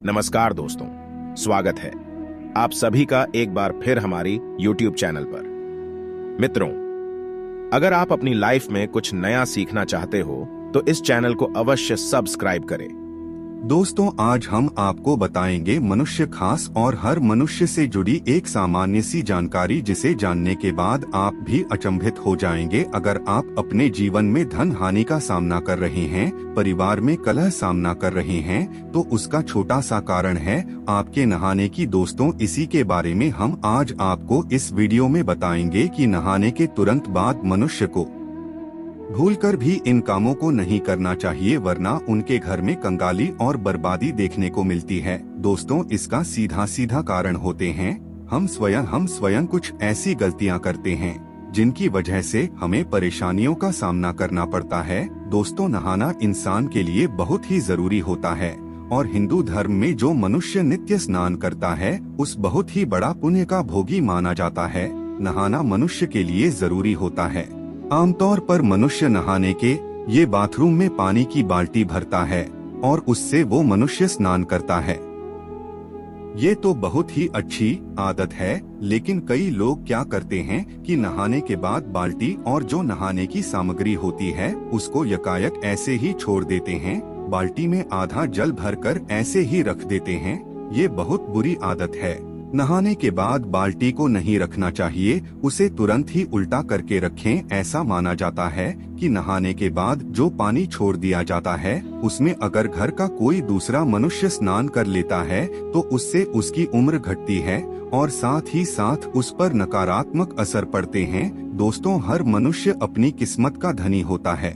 नमस्कार दोस्तों, स्वागत है आप सभी का एक बार फिर हमारी YouTube चैनल पर। मित्रों, अगर आप अपनी लाइफ में कुछ नया सीखना चाहते हो तो इस चैनल को अवश्य सब्सक्राइब करें। दोस्तों, आज हम आपको बताएंगे मनुष्य खास और हर मनुष्य से जुड़ी एक सामान्य सी जानकारी, जिसे जानने के बाद आप भी अचंभित हो जाएंगे। अगर आप अपने जीवन में धन हानि का सामना कर रहे हैं, परिवार में कलह सामना कर रहे हैं, तो उसका छोटा सा कारण है आपके नहाने की। दोस्तों, इसी के बारे में हम आज आपको इस वीडियो में बताएंगे कि नहाने के तुरंत बाद मनुष्य को भूलकर भी इन कामों को नहीं करना चाहिए, वरना उनके घर में कंगाली और बर्बादी देखने को मिलती है। दोस्तों, इसका सीधा सीधा कारण होते हैं हम स्वयं कुछ ऐसी गलतियां करते हैं जिनकी वजह से हमें परेशानियों का सामना करना पड़ता है। दोस्तों, नहाना इंसान के लिए बहुत ही जरूरी होता है और हिंदू धर्म में जो मनुष्य नित्य स्नान करता है उस बहुत ही बड़ा पुण्य का भोगी माना जाता है। नहाना मनुष्य के लिए जरूरी होता है। आमतौर पर मनुष्य नहाने के ये बाथरूम में पानी की बाल्टी भरता है और उससे वो मनुष्य स्नान करता है। ये तो बहुत ही अच्छी आदत है, लेकिन कई लोग क्या करते हैं कि नहाने के बाद बाल्टी और जो नहाने की सामग्री होती है उसको यकायक ऐसे ही छोड़ देते हैं। बाल्टी में आधा जल भरकर ऐसे ही रख देते हैं। ये बहुत बुरी आदत है। नहाने के बाद बाल्टी को नहीं रखना चाहिए, उसे तुरंत ही उल्टा करके रखें। ऐसा माना जाता है कि नहाने के बाद जो पानी छोड़ दिया जाता है उसमें अगर घर का कोई दूसरा मनुष्य स्नान कर लेता है तो उससे उसकी उम्र घटती है और साथ ही साथ उस पर नकारात्मक असर पड़ते हैं। दोस्तों, हर मनुष्य अपनी किस्मत का धनी होता है।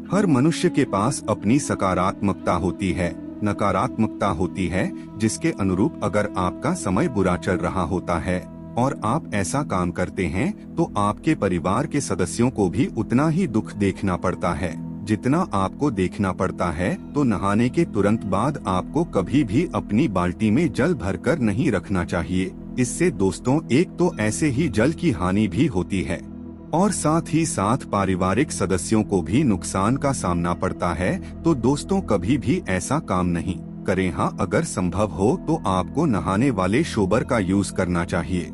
हर मनुष्य के पास अपनी सकारात्मकता होती है, नकारात्मकता होती है, जिसके अनुरूप अगर आपका समय बुरा चल रहा होता है और आप ऐसा काम करते हैं तो आपके परिवार के सदस्यों को भी उतना ही दुख देखना पड़ता है जितना आपको देखना पड़ता है। तो नहाने के तुरंत बाद आपको कभी भी अपनी बाल्टी में जल भरकर नहीं रखना चाहिए। इससे दोस्तों, एक तो ऐसे ही जल की हानि भी होती है और साथ ही साथ पारिवारिक सदस्यों को भी नुकसान का सामना पड़ता है। तो दोस्तों, कभी भी ऐसा काम नहीं करें। हाँ, अगर संभव हो तो आपको नहाने वाले शोबर का यूज करना चाहिए।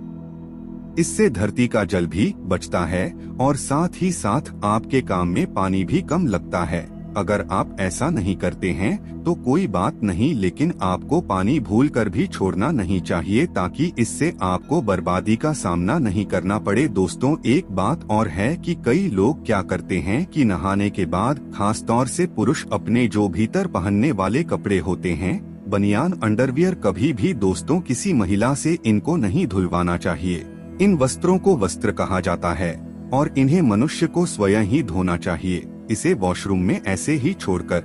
इससे धरती का जल भी बचता है और साथ ही साथ आपके काम में पानी भी कम लगता है। अगर आप ऐसा नहीं करते हैं तो कोई बात नहीं, लेकिन आपको पानी भूलकर भी छोड़ना नहीं चाहिए ताकि इससे आपको बर्बादी का सामना नहीं करना पड़े। दोस्तों, एक बात और है कि कई लोग क्या करते हैं कि नहाने के बाद, खास तौर से पुरुष, अपने जो भीतर पहनने वाले कपड़े होते हैं, बनियान, अंडरवियर, कभी भी दोस्तों किसी महिला से इनको नहीं धुलवाना चाहिए। इन वस्त्रों को वस्त्र कहा जाता है और इन्हें मनुष्य को स्वयं ही धोना चाहिए। इसे वॉशरूम में ऐसे ही छोड़कर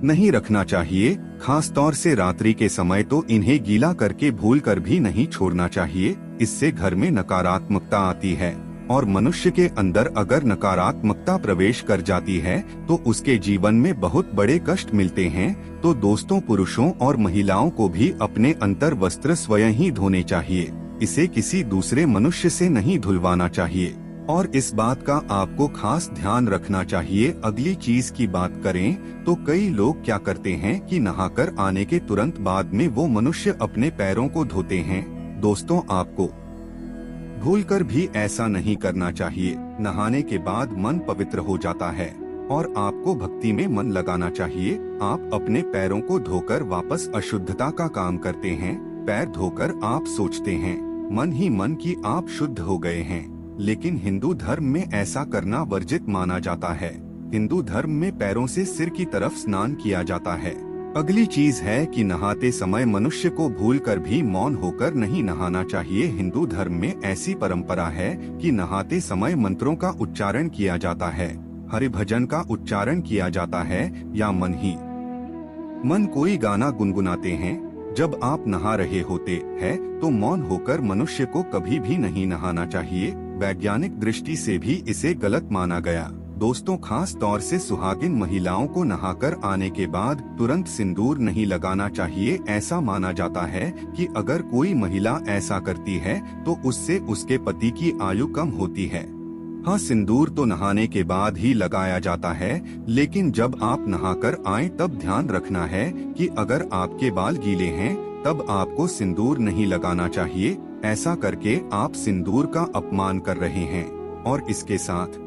नहीं रखना चाहिए। खास तौर से रात्रि के समय तो इन्हें गीला करके भूलकर भी नहीं छोड़ना चाहिए। इससे घर में नकारात्मकता आती है और मनुष्य के अंदर अगर नकारात्मकता प्रवेश कर जाती है तो उसके जीवन में बहुत बड़े कष्ट मिलते हैं। तो दोस्तों, पुरुषों और महिलाओं को भी अपने अंतर वस्त्र स्वयं ही धोने चाहिए। इसे किसी दूसरे मनुष्य से नहीं धुलवाना चाहिए और इस बात का आपको खास ध्यान रखना चाहिए। अगली चीज की बात करें तो कई लोग क्या करते हैं कि नहाकर आने के तुरंत बाद में वो मनुष्य अपने पैरों को धोते हैं। दोस्तों, आपको भूलकर भी ऐसा नहीं करना चाहिए। नहाने के बाद मन पवित्र हो जाता है और आपको भक्ति में मन लगाना चाहिए। आप अपने पैरों को धोकर वापस अशुद्धता का काम करते हैं। पैर धोकर आप सोचते हैं मन ही मन कि आप शुद्ध हो गए हैं, लेकिन हिंदू धर्म में ऐसा करना वर्जित माना जाता है। हिंदू धर्म में पैरों से सिर की तरफ स्नान किया जाता है। अगली चीज है कि नहाते समय मनुष्य को भूलकर भी मौन होकर नहीं नहाना चाहिए। हिंदू धर्म में ऐसी परंपरा है कि नहाते समय मंत्रों का उच्चारण किया जाता है, हरि भजन का उच्चारण किया जाता है या मन ही मन कोई गाना गुनगुनाते हैं। जब आप नहा रहे होते हैं तो मौन होकर मनुष्य को कभी भी नहीं नहाना चाहिए। वैज्ञानिक दृष्टि से भी इसे गलत माना गया। दोस्तों, खास तौर से सुहागिन महिलाओं को नहाकर आने के बाद तुरंत सिंदूर नहीं लगाना चाहिए। ऐसा माना जाता है कि अगर कोई महिला ऐसा करती है तो उससे उसके पति की आयु कम होती है। हाँ, सिंदूर तो नहाने के बाद ही लगाया जाता है, लेकिन जब आप नहाकर आएं तब ध्यान रखना है कि अगर आपके बाल गीले हैं तब आपको सिंदूर नहीं लगाना चाहिए। ऐसा करके आप सिंदूर का अपमान कर रहे हैं और इसके साथ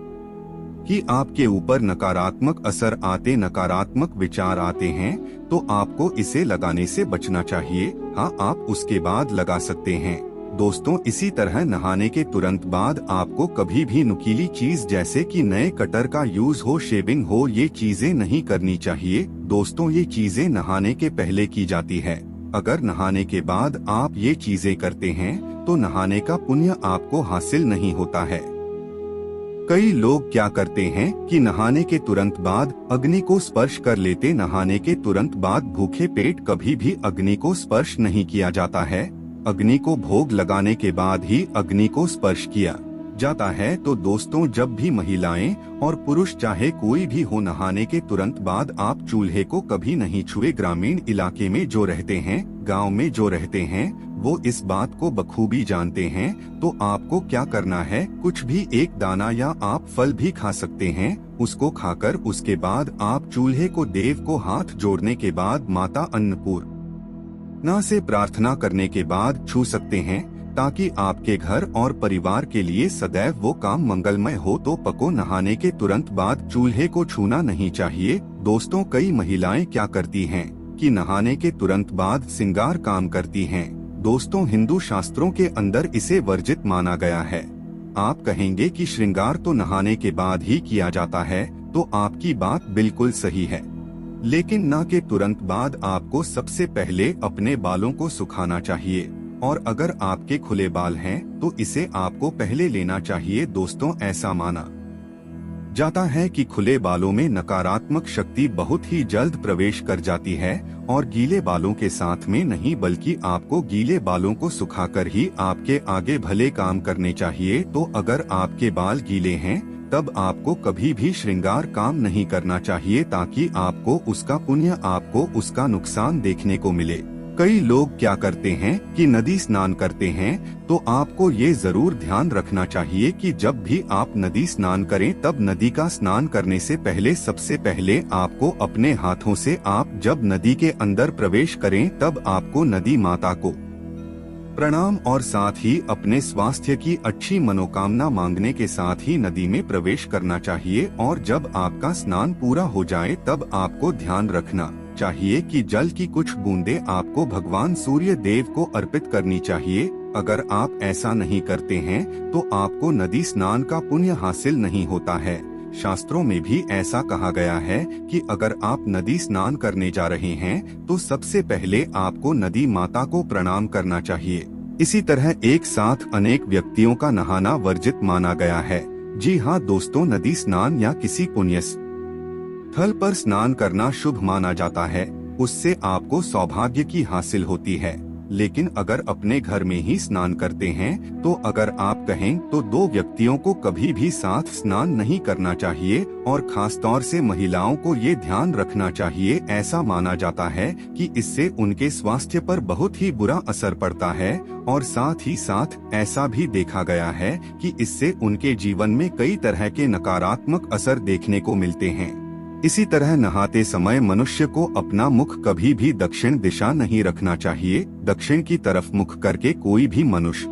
ही आपके ऊपर नकारात्मक असर आते, नकारात्मक विचार आते हैं, तो आपको इसे लगाने से बचना चाहिए। हाँ, आप उसके बाद लगा सकते हैं। दोस्तों, इसी तरह नहाने के तुरंत बाद आपको कभी भी नुकीली चीज जैसे कि नए कटर का यूज हो, शेविंग हो, ये चीजें नहीं करनी चाहिए। दोस्तों, ये चीजें नहाने के पहले की जाती है। अगर नहाने के बाद आप ये चीजें करते हैं तो नहाने का पुण्य आपको हासिल नहीं होता है। कई लोग क्या करते हैं कि नहाने के तुरंत बाद अग्नि को स्पर्श कर लेते। नहाने के तुरंत बाद भूखे पेट कभी भी अग्नि को स्पर्श नहीं किया जाता है। अग्नि को भोग लगाने के बाद ही अग्नि को स्पर्श किया जाता है। तो दोस्तों, जब भी महिलाएं और पुरुष चाहे कोई भी हो, नहाने के तुरंत बाद आप चूल्हे को कभी नहीं छुए। ग्रामीण इलाके में जो रहते हैं, गांव में जो रहते हैं, वो इस बात को बखूबी जानते हैं। तो आपको क्या करना है, कुछ भी एक दाना या आप फल भी खा सकते हैं, उसको खाकर उसके बाद आप चूल्हे को, देव को हाथ जोड़ने के बाद माता अन्नपूर्णा से प्रार्थना करने के बाद छू सकते हैं, ताकि आपके घर और परिवार के लिए सदैव वो काम मंगलमय हो। तो पको, नहाने के तुरंत बाद चूल्हे को छूना नहीं चाहिए। दोस्तों, कई महिलाएं क्या करती हैं कि नहाने के तुरंत बाद श्रृंगार काम करती हैं। दोस्तों, हिंदू शास्त्रों के अंदर इसे वर्जित माना गया है। आप कहेंगे कि श्रृंगार तो नहाने के बाद ही किया जाता है, तो आपकी बात बिल्कुल सही है, लेकिन न के तुरंत बाद आपको सबसे पहले अपने बालों को सुखाना चाहिए, और अगर आपके खुले बाल हैं तो इसे आपको पहले लेना चाहिए। दोस्तों, ऐसा माना जाता है कि खुले बालों में नकारात्मक शक्ति बहुत ही जल्द प्रवेश कर जाती है, और गीले बालों के साथ में नहीं, बल्कि आपको गीले बालों को सुखाकर ही आपके आगे भले काम करने चाहिए। तो अगर आपके बाल गीले हैं तब आपको कभी भी श्रृंगार काम नहीं करना चाहिए, ताकि आपको उसका पुण्य, आपको उसका नुकसान देखने को मिले। कई लोग क्या करते हैं कि नदी स्नान करते हैं, तो आपको ये जरूर ध्यान रखना चाहिए कि जब भी आप नदी स्नान करें तब नदी का स्नान करने से पहले सबसे पहले आपको अपने हाथों से, आप जब नदी के अंदर प्रवेश करें तब आपको नदी माता को प्रणाम और साथ ही अपने स्वास्थ्य की अच्छी मनोकामना मांगने के साथ ही नदी में प्रवेश करना चाहिए। और जब आपका स्नान पूरा हो जाए तब आपको ध्यान रखना चाहिए कि जल की कुछ बूंदें आपको भगवान सूर्य देव को अर्पित करनी चाहिए। अगर आप ऐसा नहीं करते हैं तो आपको नदी स्नान का पुण्य हासिल नहीं होता है। शास्त्रों में भी ऐसा कहा गया है कि अगर आप नदी स्नान करने जा रहे हैं तो सबसे पहले आपको नदी माता को प्रणाम करना चाहिए। इसी तरह एक साथ अनेक व्यक्तियों का नहाना वर्जित माना गया है। जी हाँ दोस्तों, नदी स्नान या किसी पुण्य स्थल पर स्नान करना शुभ माना जाता है, उससे आपको सौभाग्य की हासिल होती है। लेकिन अगर अपने घर में ही स्नान करते हैं तो अगर आप कहें तो दो व्यक्तियों को कभी भी साथ स्नान नहीं करना चाहिए, और खास तौर से महिलाओं को ये ध्यान रखना चाहिए। ऐसा माना जाता है कि इससे उनके स्वास्थ्य पर बहुत ही बुरा असर पड़ता है, और साथ ही साथ ऐसा भी देखा गया है कि इससे उनके जीवन में कई तरह के नकारात्मक असर देखने को मिलते हैं। इसी तरह नहाते समय मनुष्य को अपना मुख कभी भी दक्षिण दिशा नहीं रखना चाहिए। दक्षिण की तरफ मुख करके कोई भी मनुष्य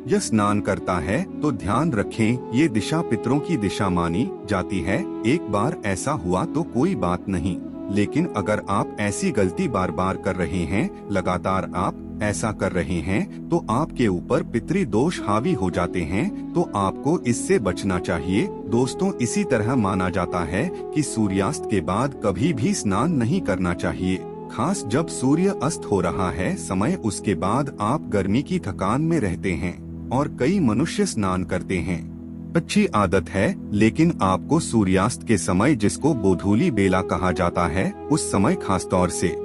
यह स्नान करता है तो ध्यान रखें, ये दिशा पितरों की दिशा मानी जाती है। एक बार ऐसा हुआ तो कोई बात नहीं, लेकिन अगर आप ऐसी गलती बार बार कर रहे हैं, लगातार आप ऐसा कर रहे हैं, तो आपके ऊपर पितरी दोष हावी हो जाते हैं, तो आपको इससे बचना चाहिए। दोस्तों, इसी तरह माना जाता है कि सूर्यास्त के बाद कभी भी स्नान नहीं करना चाहिए, खास जब सूर्य अस्त हो रहा है समय। उसके बाद आप गर्मी की थकान में रहते हैं और कई मनुष्य स्नान करते हैं। अच्छी आदत है, लेकिन आपको सूर्यास्त के समय, जिसको गोधूली बेला कहा जाता है, उस समय खास तौर से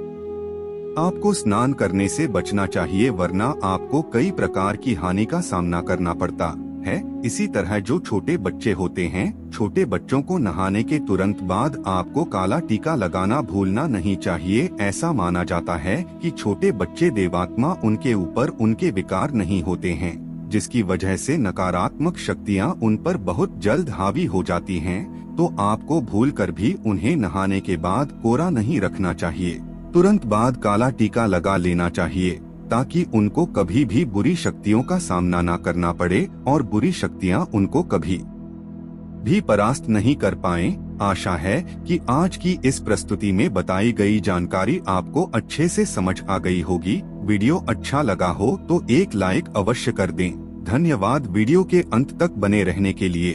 आपको स्नान करने से बचना चाहिए, वरना आपको कई प्रकार की हानि का सामना करना पड़ता है। इसी तरह जो छोटे बच्चे होते हैं, छोटे बच्चों को नहाने के तुरंत बाद आपको काला टीका लगाना भूलना नहीं चाहिए। ऐसा माना जाता है कि छोटे बच्चे देवात्मा, उनके ऊपर उनके विकार नहीं होते हैं। जिसकी वजह से नकारात्मक शक्तियां उन पर बहुत जल्द हावी हो जाती हैं, तो आपको भूलकर भी उन्हें नहाने के बाद कोरा नहीं रखना चाहिए। तुरंत बाद काला टीका लगा लेना चाहिए ताकि उनको कभी भी बुरी शक्तियों का सामना न करना पड़े और बुरी शक्तियां उनको कभी भी परास्त नहीं कर पाएं। आशा है कि आज की इस प्रस्तुति में बताई गई जानकारी आपको अच्छे से समझ आ गई होगी। वीडियो अच्छा लगा हो तो एक लाइक अवश्य कर दें। धन्यवाद वीडियो के अंत तक बने रहने के लिए।